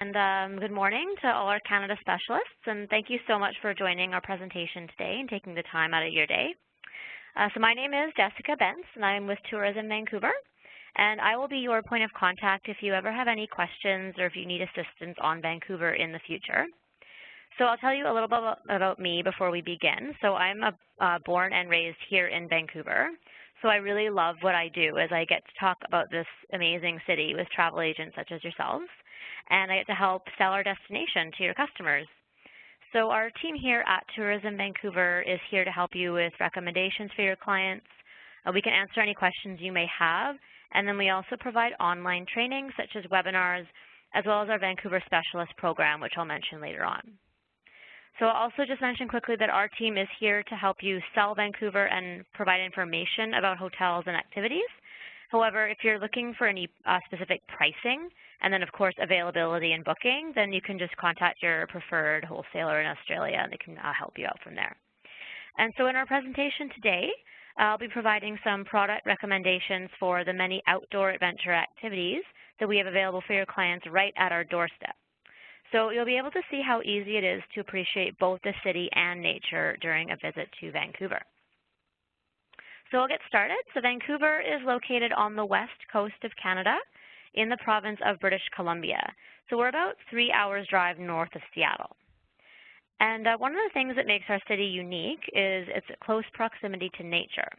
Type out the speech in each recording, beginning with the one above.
And good morning to all our Canada specialists, and thank you so much for joining our presentation today and taking the time out of your day. So my name is Jessica Bentz, and I'm with Tourism Vancouver, and I will be your point of contact if you ever have any questions or if you need assistance on Vancouver in the future. So I'll tell you a little bit about me before we begin. So I'm born and raised here in Vancouver. So I really love what I do as I get to talk about this amazing city with travel agents such as yourselves, and I get to help sell our destination to your customers. So our team here at Tourism Vancouver is here to help you with recommendations for your clients. We can answer any questions you may have, and then we also provide online training such as webinars, as well as our Vancouver Specialist program, which I'll mention later on. So I'll also just mention quickly that our team is here to help you sell Vancouver and provide information about hotels and activities. However, if you're looking for any specific pricing, and then of course availability and booking, then you can just contact your preferred wholesaler in Australia and they can help you out from there. And so in our presentation today, I'll be providing some product recommendations for the many outdoor adventure activities that we have available for your clients right at our doorstep. So you'll be able to see how easy it is to appreciate both the city and nature during a visit to Vancouver. So we'll get started. So Vancouver is located on the west coast of Canada in the province of British Columbia. So we're about 3 hours drive north of Seattle. And one of the things that makes our city unique is its close proximity to nature.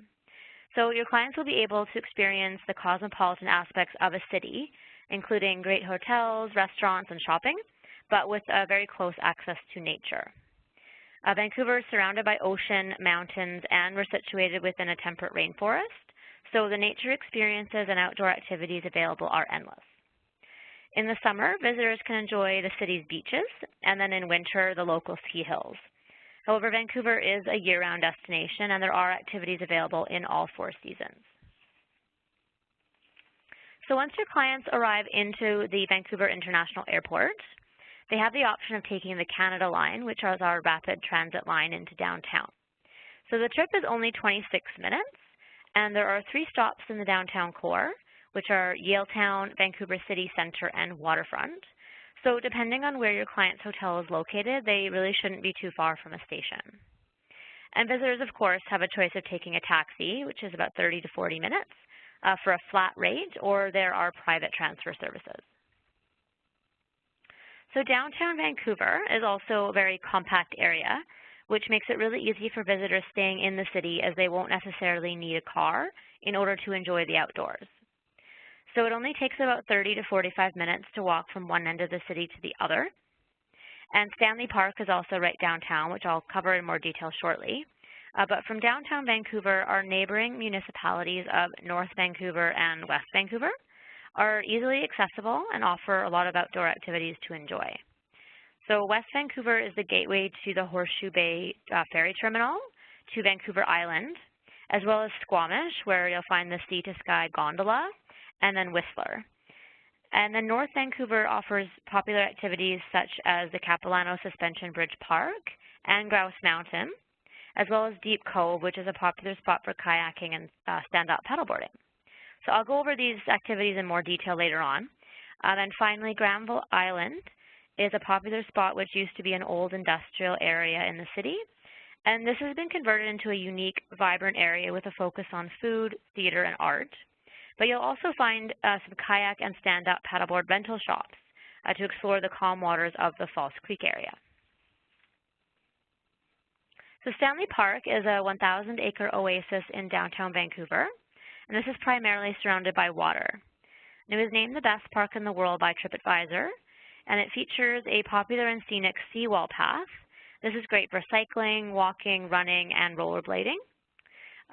So your clients will be able to experience the cosmopolitan aspects of a city, including great hotels, restaurants, and shopping, but with a very close access to nature. Vancouver is surrounded by ocean, mountains, and we're situated within a temperate rainforest, so the nature experiences and outdoor activities available are endless. In the summer, visitors can enjoy the city's beaches, and then in winter, the local ski hills. However, Vancouver is a year-round destination, and there are activities available in all 4 seasons. So once your clients arrive into the Vancouver International Airport, they have the option of taking the Canada Line, which is our rapid transit line into downtown. So the trip is only 26 minutes, and there are 3 stops in the downtown core, which are Yaletown, Vancouver City Centre, and Waterfront. So depending on where your client's hotel is located, they really shouldn't be too far from a station. And visitors, of course, have a choice of taking a taxi, which is about 30 to 40 minutes, for a flat rate, or there are private transfer services. So downtown Vancouver is also a very compact area, which makes it really easy for visitors staying in the city as they won't necessarily need a car in order to enjoy the outdoors. So it only takes about 30 to 45 minutes to walk from one end of the city to the other. And Stanley Park is also right downtown, which I'll cover in more detail shortly. But from downtown Vancouver, our neighboring municipalities of North Vancouver and West Vancouver are easily accessible and offer a lot of outdoor activities to enjoy. So West Vancouver is the gateway to the Horseshoe Bay Ferry Terminal, to Vancouver Island, as well as Squamish, where you'll find the Sea to Sky Gondola, and then Whistler. And then North Vancouver offers popular activities such as the Capilano Suspension Bridge Park and Grouse Mountain, as well as Deep Cove, which is a popular spot for kayaking and stand-up paddleboarding. So I'll go over these activities in more detail later on. And finally, Granville Island is a popular spot which used to be an old industrial area in the city. And this has been converted into a unique, vibrant area with a focus on food, theater, and art. But you'll also find some kayak and stand-up paddleboard rental shops to explore the calm waters of the False Creek area. So Stanley Park is a 1,000-acre oasis in downtown Vancouver, and this is primarily surrounded by water. And it was named the best park in the world by TripAdvisor, and it features a popular and scenic seawall path. This is great for cycling, walking, running, and rollerblading.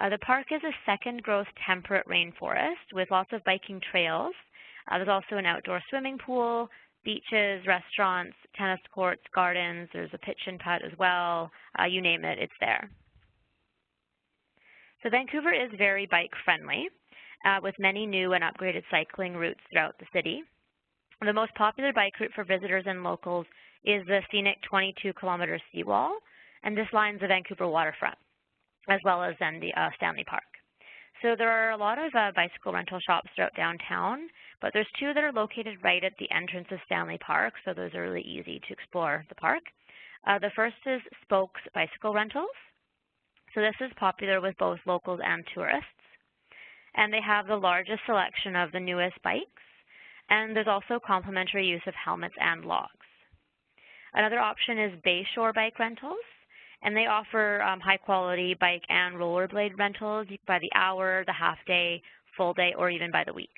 The park is a second-growth temperate rainforest with lots of biking trails. There's also an outdoor swimming pool, beaches, restaurants, tennis courts, gardens. There's a pitch and putt as well. You name it, it's there. So Vancouver is very bike-friendly, with many new and upgraded cycling routes throughout the city. The most popular bike route for visitors and locals is the scenic 22-kilometer seawall, and this lines the Vancouver waterfront, as well as then the Stanley Park. So there are a lot of bicycle rental shops throughout downtown, but there's two that are located right at the entrance of Stanley Park, so those are really easy to explore the park. The first is Spokes Bicycle Rentals. So this is popular with both locals and tourists. And they have the largest selection of the newest bikes, and there's also complimentary use of helmets and logs. Another option is Bayshore Bike Rentals, and they offer high-quality bike and rollerblade rentals by the hour, the half-day, full day, or even by the week.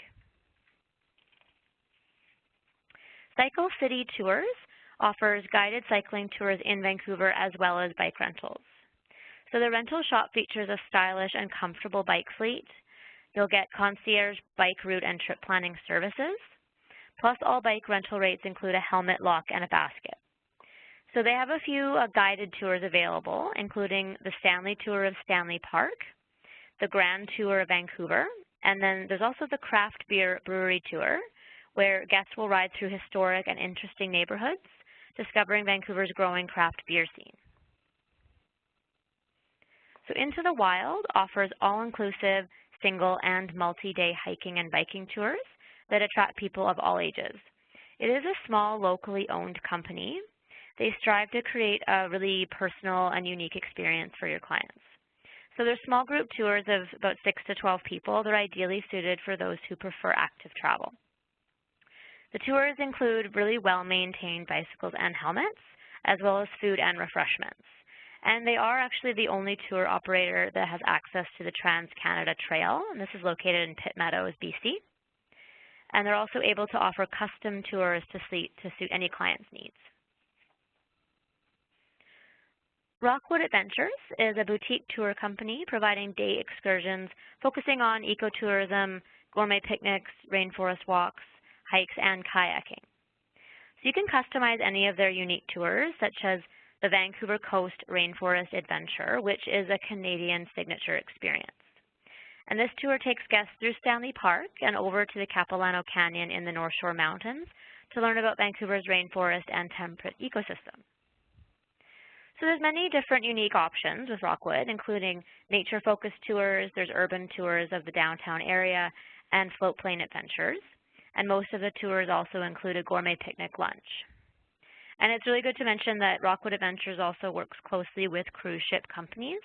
Cycle City Tours offers guided cycling tours in Vancouver as well as bike rentals. So the rental shop features a stylish and comfortable bike fleet. You'll get concierge bike route and trip planning services. Plus, all bike rental rates include a helmet, lock, and a basket. So they have a few guided tours available, including the Stanley Tour of Stanley Park, the Grand Tour of Vancouver, and then there's also the Craft Beer Brewery Tour, where guests will ride through historic and interesting neighborhoods, discovering Vancouver's growing craft beer scene. So Into the Wild offers all-inclusive single and multi-day hiking and biking tours that attract people of all ages. It is a small, locally owned company. They strive to create a really personal and unique experience for your clients. So they're small group tours of about 6 to 12 people. They're ideally suited for those who prefer active travel. The tours include really well-maintained bicycles and helmets, as well as food and refreshments. And they are actually the only tour operator that has access to the Trans-Canada Trail, and this is located in Pitt Meadows, BC. And they're also able to offer custom tours to suit any client's needs. Rockwood Adventures is a boutique tour company providing day excursions focusing on ecotourism, gourmet picnics, rainforest walks, hikes, and kayaking. So you can customize any of their unique tours, such as the Vancouver Coast Rainforest Adventure, which is a Canadian signature experience. And this tour takes guests through Stanley Park and over to the Capilano Canyon in the North Shore Mountains to learn about Vancouver's rainforest and temperate ecosystem. So there's many different unique options with Rockwood, including nature-focused tours, there's urban tours of the downtown area, and float plane adventures. And most of the tours also include a gourmet picnic lunch. And it's really good to mention that Rockwood Adventures also works closely with cruise ship companies.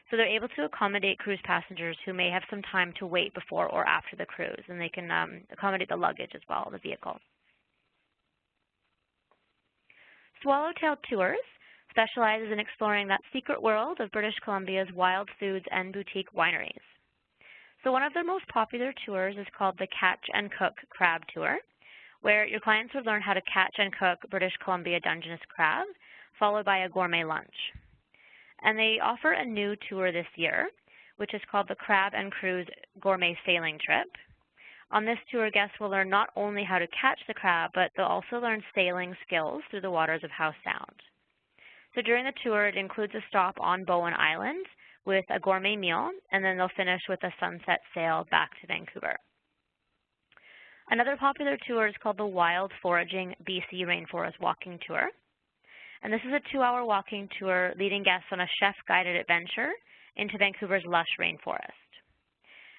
So they're able to accommodate cruise passengers who may have some time to wait before or after the cruise, and they can accommodate the luggage as well, the vehicle. Swallowtail Tours specializes in exploring that secret world of British Columbia's wild foods and boutique wineries. So one of their most popular tours is called the Catch and Cook Crab Tour, where your clients would learn how to catch and cook British Columbia Dungeness crab, followed by a gourmet lunch. And they offer a new tour this year, which is called the Crab and Cruise Gourmet Sailing Trip. On this tour, guests will learn not only how to catch the crab, but they'll also learn sailing skills through the waters of Howe Sound. So during the tour, it includes a stop on Bowen Island with a gourmet meal, and then they'll finish with a sunset sail back to Vancouver. Another popular tour is called the Wild Foraging BC Rainforest Walking Tour. And this is a 2-hour walking tour leading guests on a chef-guided adventure into Vancouver's lush rainforest.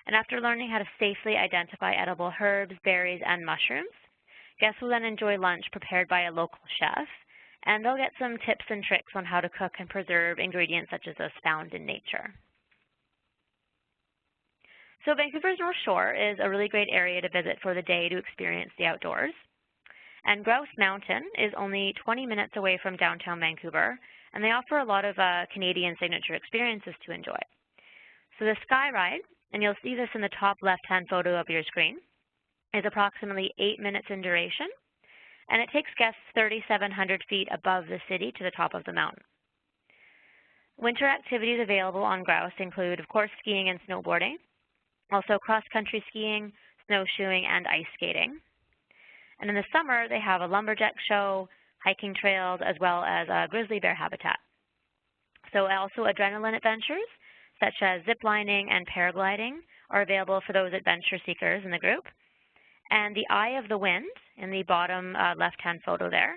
And after learning how to safely identify edible herbs, berries, and mushrooms, guests will then enjoy lunch prepared by a local chef, and they'll get some tips and tricks on how to cook and preserve ingredients such as those found in nature. So Vancouver's North Shore is a really great area to visit for the day to experience the outdoors. And Grouse Mountain is only 20 minutes away from downtown Vancouver, and they offer a lot of Canadian signature experiences to enjoy. So the Sky Ride, and you'll see this in the top left-hand photo of your screen, is approximately 8 minutes in duration, and it takes guests 3,700 feet above the city to the top of the mountain. Winter activities available on Grouse include, of course, skiing and snowboarding, also cross-country skiing, snowshoeing, and ice skating. And in the summer, they have a lumberjack show, hiking trails, as well as a grizzly bear habitat. So also adrenaline adventures, such as zip lining and paragliding, are available for those adventure seekers in the group. And the Eye of the Wind, in the bottom left-hand photo there,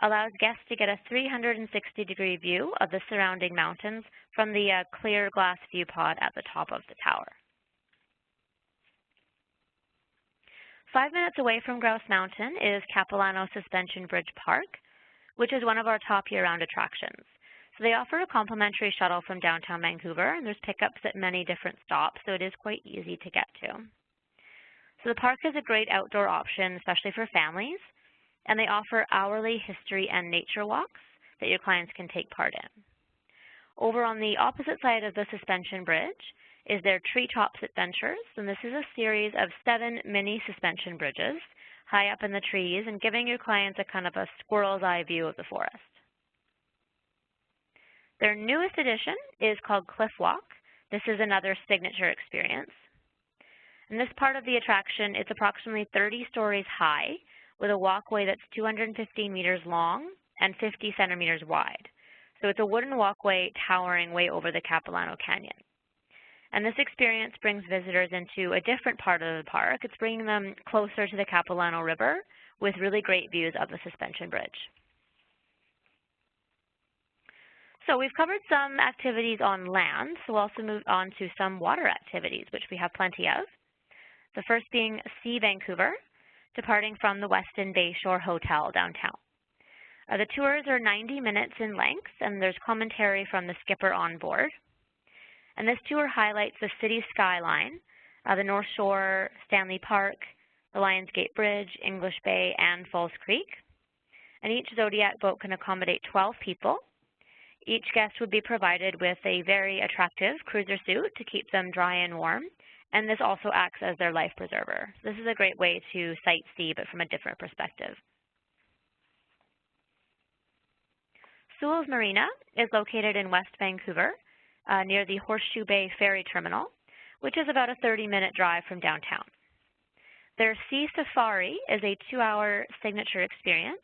allows guests to get a 360-degree view of the surrounding mountains from the clear glass view pod at the top of the tower. 5 minutes away from Grouse Mountain is Capilano Suspension Bridge Park, which is one of our top year-round attractions. So they offer a complimentary shuttle from downtown Vancouver, and there's pickups at many different stops, so it is quite easy to get to. So the park is a great outdoor option, especially for families, and they offer hourly history and nature walks that your clients can take part in. Over on the opposite side of the suspension bridge is their Treetops Adventures, and this is a series of 7 mini suspension bridges high up in the trees and giving your clients a kind of a squirrel's eye view of the forest. Their newest addition is called Cliff Walk. This is another signature experience. In this part of the attraction, it's approximately 30 stories high with a walkway that's 215 meters long and 50 centimeters wide. So it's a wooden walkway towering way over the Capilano Canyon. And this experience brings visitors into a different part of the park. It's bringing them closer to the Capilano River with really great views of the suspension bridge. So we've covered some activities on land, so we'll also move on to some water activities, which we have plenty of. The first being Sea Vancouver, departing from the Westin Bay Shore Hotel downtown. The tours are 90 minutes in length, and there's commentary from the skipper on board. And this tour highlights the city skyline, the North Shore, Stanley Park, the Lionsgate Bridge, English Bay, and Falls Creek. And each Zodiac boat can accommodate 12 people. Each guest would be provided with a very attractive cruiser suit to keep them dry and warm, and this also acts as their life preserver. This is a great way to sightsee, but from a different perspective. Sewell's Marina is located in West Vancouver, near the Horseshoe Bay Ferry Terminal, which is about a 30-minute drive from downtown. Their Sea Safari is a 2-hour signature experience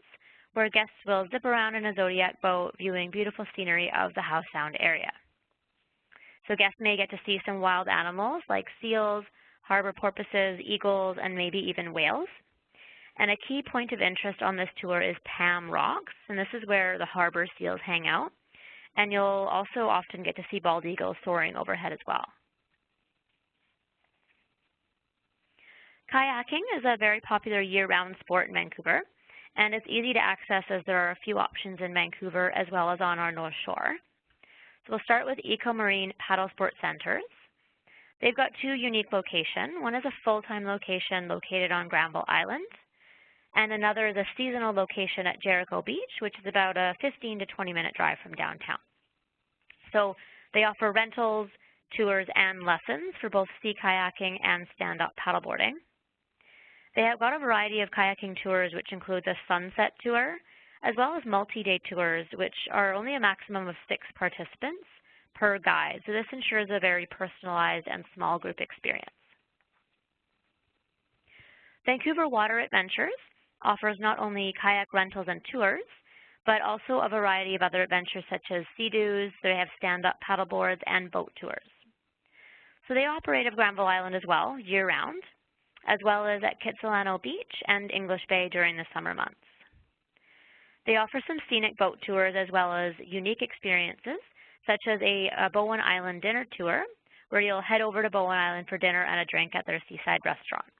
where guests will zip around in a Zodiac boat viewing beautiful scenery of the Howe Sound area. So guests may get to see some wild animals like seals, harbor porpoises, eagles, and maybe even whales. And a key point of interest on this tour is Palm Rocks, and this is where the harbor seals hang out. And you'll also often get to see bald eagles soaring overhead as well. Kayaking is a very popular year-round sport in Vancouver, and it's easy to access as there are a few options in Vancouver as well as on our North Shore. So we'll start with Eco Marine Paddle Sport Centers. They've got 2 unique locations. One is a full-time location located on Granville Island, and another is a seasonal location at Jericho Beach, which is about a 15 to 20-minute drive from downtown. So they offer rentals, tours, and lessons for both sea kayaking and stand-up paddleboarding. They have got a variety of kayaking tours, which includes a sunset tour, as well as multi-day tours, which are only a maximum of 6 participants per guide. So this ensures a very personalized and small group experience. Vancouver Water Adventures offers not only kayak rentals and tours, but also a variety of other adventures such as sea-doos. They have stand-up paddleboards and boat tours. So they operate at Granville Island as well, year-round, as well as at Kitsilano Beach and English Bay during the summer months. They offer some scenic boat tours as well as unique experiences, such as a Bowen Island dinner tour, where you'll head over to Bowen Island for dinner and a drink at their seaside restaurant.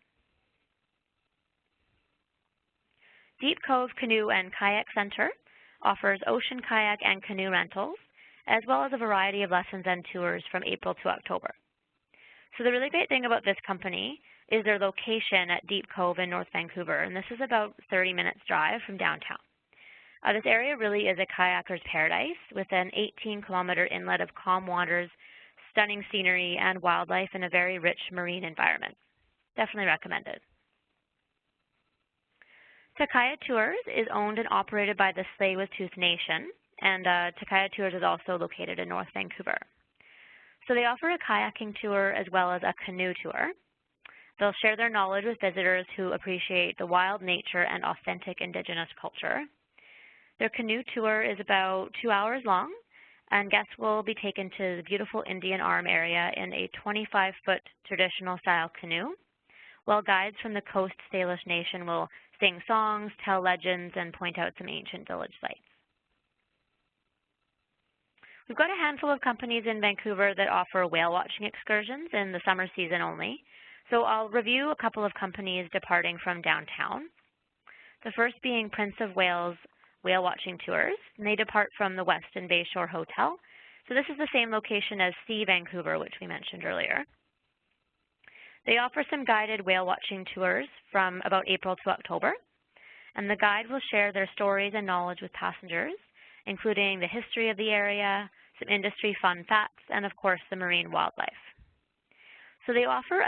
Deep Cove Canoe and Kayak Center offers ocean kayak and canoe rentals, as well as a variety of lessons and tours from April to October. So the really great thing about this company is their location at Deep Cove in North Vancouver, and this is about 30 minutes drive from downtown. This area really is a kayaker's paradise with an 18-kilometer inlet of calm waters, stunning scenery, and wildlife in a very rich marine environment. Definitely recommended. Takaya Tours is owned and operated by the Tsleil-Waututh Nation, and Takaya Tours is also located in North Vancouver. So they offer a kayaking tour as well as a canoe tour. They'll share their knowledge with visitors who appreciate the wild nature and authentic Indigenous culture. Their canoe tour is about 2 hours long, and guests will be taken to the beautiful Indian Arm area in a 25-foot traditional style canoe, while guides from the Coast Salish Nation will sing songs, tell legends, and point out some ancient village sites. We've got a handful of companies in Vancouver that offer whale watching excursions in the summer season only. So I'll review a couple of companies departing from downtown. The first being Prince of Wales Whale Watching Tours, and they depart from the Westin Bay Shore Hotel. So this is the same location as Sea Vancouver, which we mentioned earlier. They offer some guided whale watching tours from about April to October, and the guide will share their stories and knowledge with passengers, including the history of the area, some industry fun facts, and of course the marine wildlife. So they offer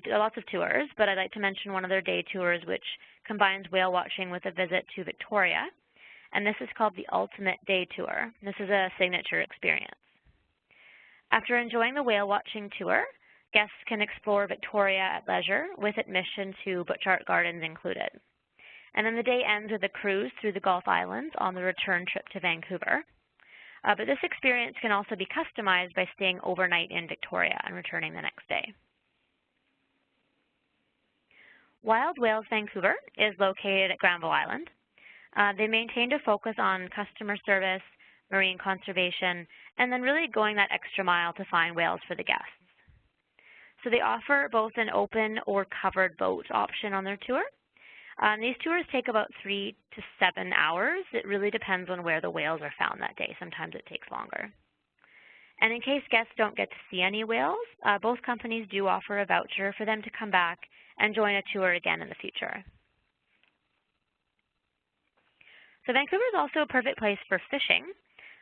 lots of tours, but I'd like to mention one of their day tours which combines whale watching with a visit to Victoria, and this is called the Ultimate Day Tour. This is a signature experience. After enjoying the whale watching tour, guests can explore Victoria at leisure with admission to Butchart Gardens included. And then the day ends with a cruise through the Gulf Islands on the return trip to Vancouver. But this experience can also be customized by staying overnight in Victoria and returning the next day. Wild Whales Vancouver is located at Granville Island. They maintained a focus on customer service, marine conservation, and then really going that extra mile to find whales for the guests. So they offer both an open or covered boat option on their tour. These tours take about 3 to 7 hours. It really depends on where the whales are found that day. Sometimes it takes longer. And in case guests don't get to see any whales, both companies do offer a voucher for them to come back and join a tour again in the future. So Vancouver is also a perfect place for fishing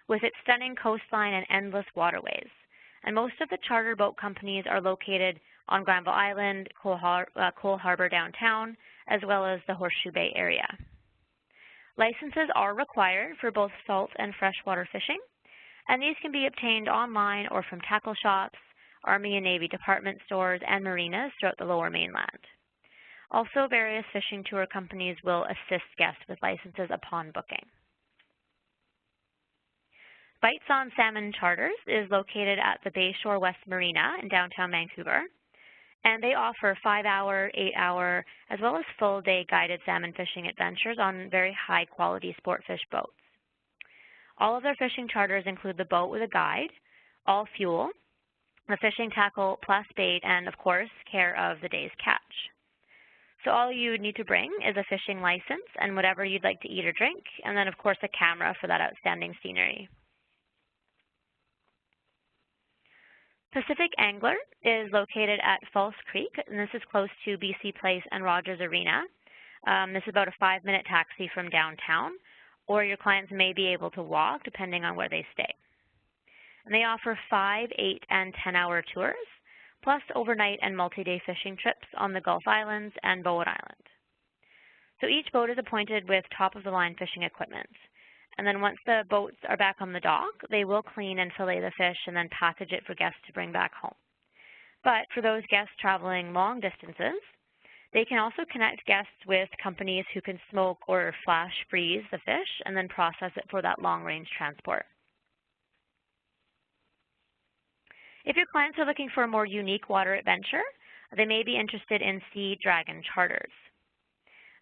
with its stunning coastline and endless waterways. And most of the charter boat companies are located on Granville Island, Cole Harbour downtown, as well as the Horseshoe Bay area. Licenses are required for both salt and freshwater fishing, and these can be obtained online or from tackle shops, Army and Navy department stores, and marinas throughout the Lower Mainland. Also, various fishing tour companies will assist guests with licenses upon booking. Bites on Salmon Charters is located at the Bayshore West Marina in downtown Vancouver, and they offer 5-hour, 8-hour, as well as full-day guided salmon fishing adventures on very high-quality sport fish boats. All of their fishing charters include the boat with a guide, all fuel, the fishing tackle plus bait, and of course, care of the day's catch. So all you need to bring is a fishing license and whatever you'd like to eat or drink, and then of course a camera for that outstanding scenery. Pacific Angler is located at False Creek, and this is close to BC Place and Rogers Arena. This is about a 5-minute taxi from downtown, or your clients may be able to walk depending on where they stay. And they offer 5, 8, and 10-hour tours, plus overnight and multi-day fishing trips on the Gulf Islands and Bowen Island. So each boat is appointed with top-of-the-line fishing equipment. And then once the boats are back on the dock, they will clean and fillet the fish and then package it for guests to bring back home. But for those guests traveling long distances, they can also connect guests with companies who can smoke or flash freeze the fish and then process it for that long-range transport. If your clients are looking for a more unique water adventure, they may be interested in Sea Dragon Charters.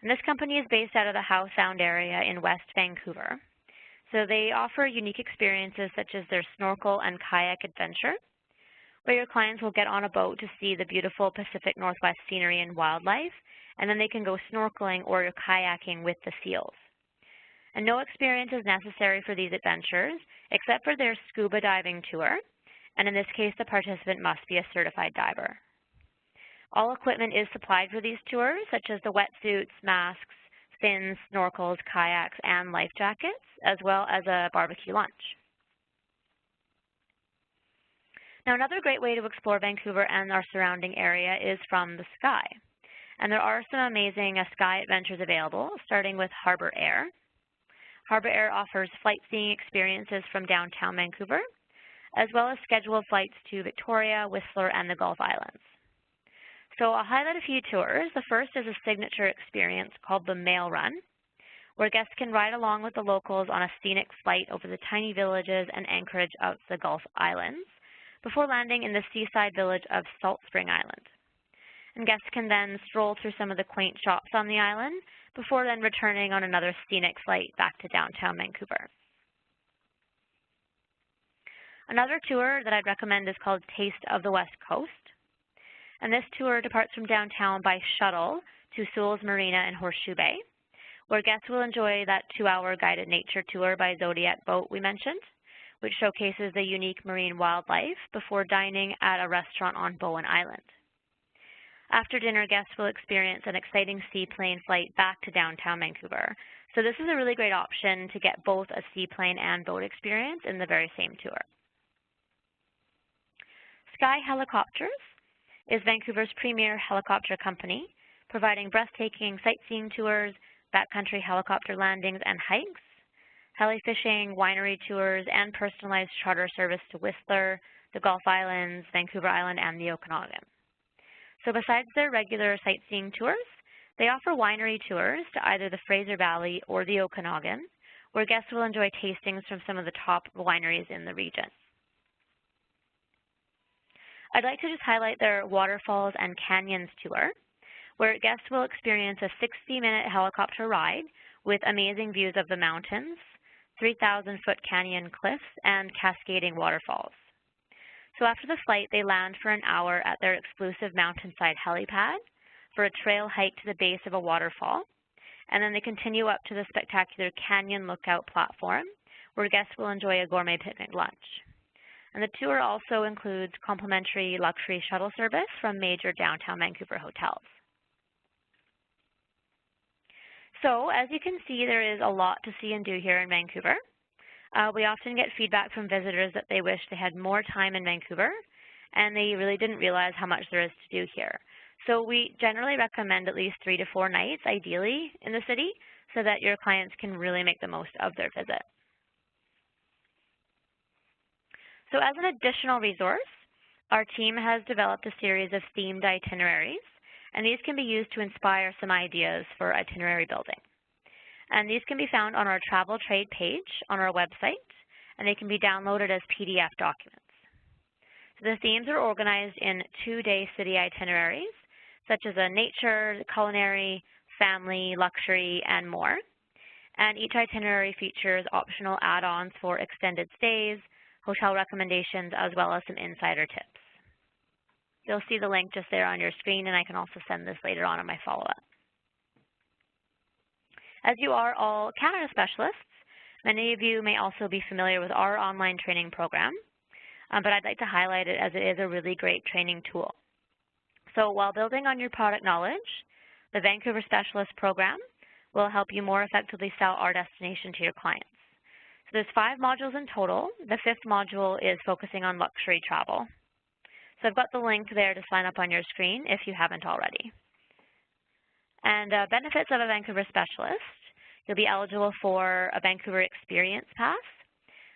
And this company is based out of the Howe Sound area in West Vancouver. So they offer unique experiences such as their snorkel and kayak adventure, where your clients will get on a boat to see the beautiful Pacific Northwest scenery and wildlife, and then they can go snorkeling or kayaking with the seals. And no experience is necessary for these adventures except for their scuba diving tour, and in this case the participant must be a certified diver. All equipment is supplied for these tours, such as the wetsuits, masks, fins, snorkels, kayaks, and life jackets, as well as a barbecue lunch. Now, another great way to explore Vancouver and our surrounding area is from the sky. And there are some amazing sky adventures available, starting with Harbour Air. Harbour Air offers flight seeing experiences from downtown Vancouver, as well as scheduled flights to Victoria, Whistler, and the Gulf Islands. So I'll highlight a few tours. The first is a signature experience called the Mail Run, where guests can ride along with the locals on a scenic flight over the tiny villages and anchorage of the Gulf Islands before landing in the seaside village of Salt Spring Island. And guests can then stroll through some of the quaint shops on the island before then returning on another scenic flight back to downtown Vancouver. Another tour that I'd recommend is called Taste of the West Coast. And this tour departs from downtown by shuttle to Sewell's Marina in Horseshoe Bay, where guests will enjoy that 2-hour guided nature tour by Zodiac Boat we mentioned, which showcases the unique marine wildlife before dining at a restaurant on Bowen Island. After dinner, guests will experience an exciting seaplane flight back to downtown Vancouver. So this is a really great option to get both a seaplane and boat experience in the very same tour. Sky Helicopters is Vancouver's premier helicopter company, providing breathtaking sightseeing tours, backcountry helicopter landings and hikes, heli fishing, winery tours, and personalized charter service to Whistler, the Gulf Islands, Vancouver Island, and the Okanagan. So besides their regular sightseeing tours, they offer winery tours to either the Fraser Valley or the Okanagan, where guests will enjoy tastings from some of the top wineries in the region. I'd like to just highlight their Waterfalls and Canyons tour, where guests will experience a 60-minute helicopter ride with amazing views of the mountains, 3,000-foot canyon cliffs, and cascading waterfalls. So after the flight, they land for an hour at their exclusive mountainside helipad for a trail hike to the base of a waterfall, and then they continue up to the spectacular Canyon Lookout platform, where guests will enjoy a gourmet picnic lunch. And the tour also includes complimentary luxury shuttle service from major downtown Vancouver hotels. So as you can see, there is a lot to see and do here in Vancouver. We often get feedback from visitors that they wish they had more time in Vancouver, and they really didn't realize how much there is to do here. So we generally recommend at least 3 to 4 nights, ideally, in the city, so that your clients can really make the most of their visit. So as an additional resource, our team has developed a series of themed itineraries, and these can be used to inspire some ideas for itinerary building. And these can be found on our travel trade page on our website, and they can be downloaded as PDF documents. So the themes are organized in 2-day city itineraries, such as a nature, culinary, family, luxury, and more. And each itinerary features optional add-ons for extended stays, hotel recommendations, as well as some insider tips. You'll see the link just there on your screen, and I can also send this later on in my follow-up. As you are all Canada specialists, many of you may also be familiar with our online training program, but I'd like to highlight it as it is a really great training tool. So while building on your product knowledge, the Vancouver Specialist program will help you more effectively sell our destination to your clients. So there's 5 modules in total. The 5th module is focusing on luxury travel. So I've got the link there to sign up on your screen if you haven't already. And benefits of a Vancouver Specialist: you'll be eligible for a Vancouver Experience Pass,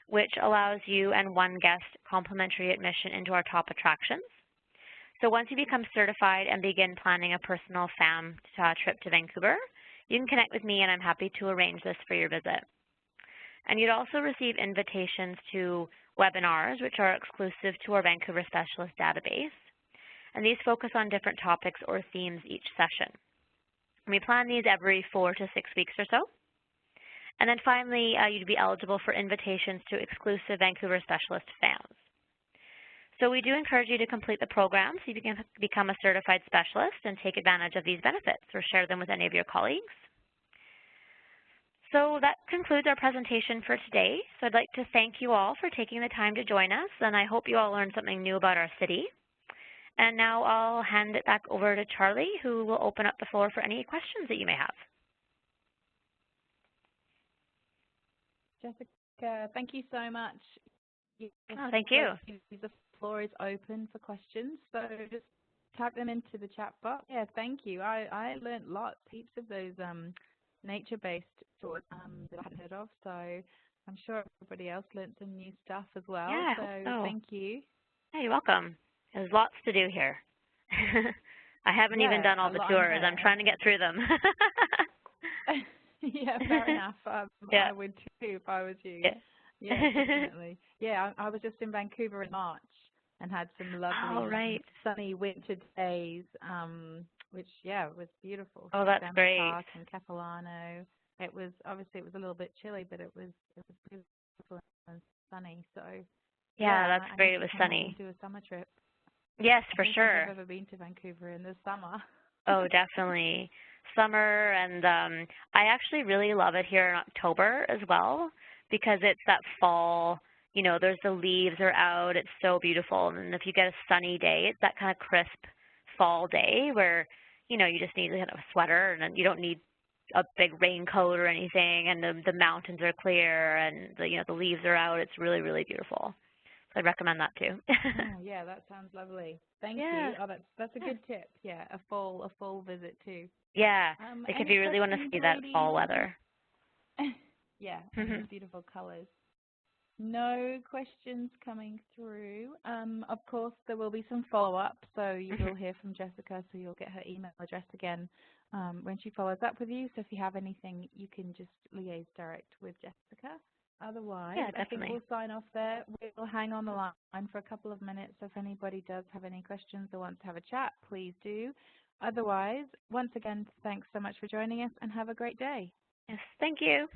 which allows you and 1 guest complimentary admission into our top attractions. So once you become certified and begin planning a personal fam trip to Vancouver, you can connect with me and I'm happy to arrange this for your visit. And you'd also receive invitations to webinars, which are exclusive to our Vancouver Specialist database. And these focus on different topics or themes each session. We plan these every 4 to 6 weeks or so. And then finally, you'd be eligible for invitations to exclusive Vancouver Specialist fams. So we do encourage you to complete the program so you can become a certified specialist and take advantage of these benefits or share them with any of your colleagues. So that concludes our presentation for today. So I'd like to thank you all for taking the time to join us, and I hope you all learned something new about our city. And now I'll hand it back over to Charlie, who will open up the floor for any questions that you may have. Jessica, thank you so much. Thank you. The floor is open for questions, so just type them into the chat box. Yeah, thank you. I learned lots, heaps of those nature-based tours that I hadn't heard of, so I'm sure everybody else learned some new stuff as well. Yeah, so thank you. Yeah, you're welcome. There's lots to do here. I haven't even done all the tours. I'm trying to get through them. Yeah, fair enough. Yeah. I would too if I was you. Yeah, Definitely. Yeah, I was just in Vancouver in March and had some lovely sunny winter days, which, yeah, was beautiful. Oh, that's great. Park and Capilano. It was a little bit chilly, but it was beautiful and sunny. So yeah, that's great. It was sunny. Do a summer trip. Yes, I for don't think I've sure. ever been to Vancouver in the summer. Oh, definitely. Summer, and I actually really love it here in October as well because it's that fall, there's the leaves are out, it's so beautiful. And if you get a sunny day, it's that kind of crisp fall day where, you just need kind of a sweater and then you don't need a big raincoat or anything, and the mountains are clear and the leaves are out. It's really, really beautiful. So I recommend that too. Oh, yeah, that sounds lovely. Thank Yeah. you. Oh, that's a Yeah. good tip. Yeah, a full visit too. Yeah. Like if Any you really want to questions, see that ladies? fall weather. Yeah, and the beautiful colors. No questions coming through. Of course, there will be some follow-up, so you will hear from Jessica, so you'll get her email address again when she follows up with you. So if you have anything, you can just liaise direct with Jessica. Otherwise, Yeah, I think definitely. we'll sign off there. We'll hang on the line for a couple of minutes. So if anybody does have any questions or wants to have a chat, please do. Otherwise, once again, thanks so much for joining us and have a great day. Yes, thank you.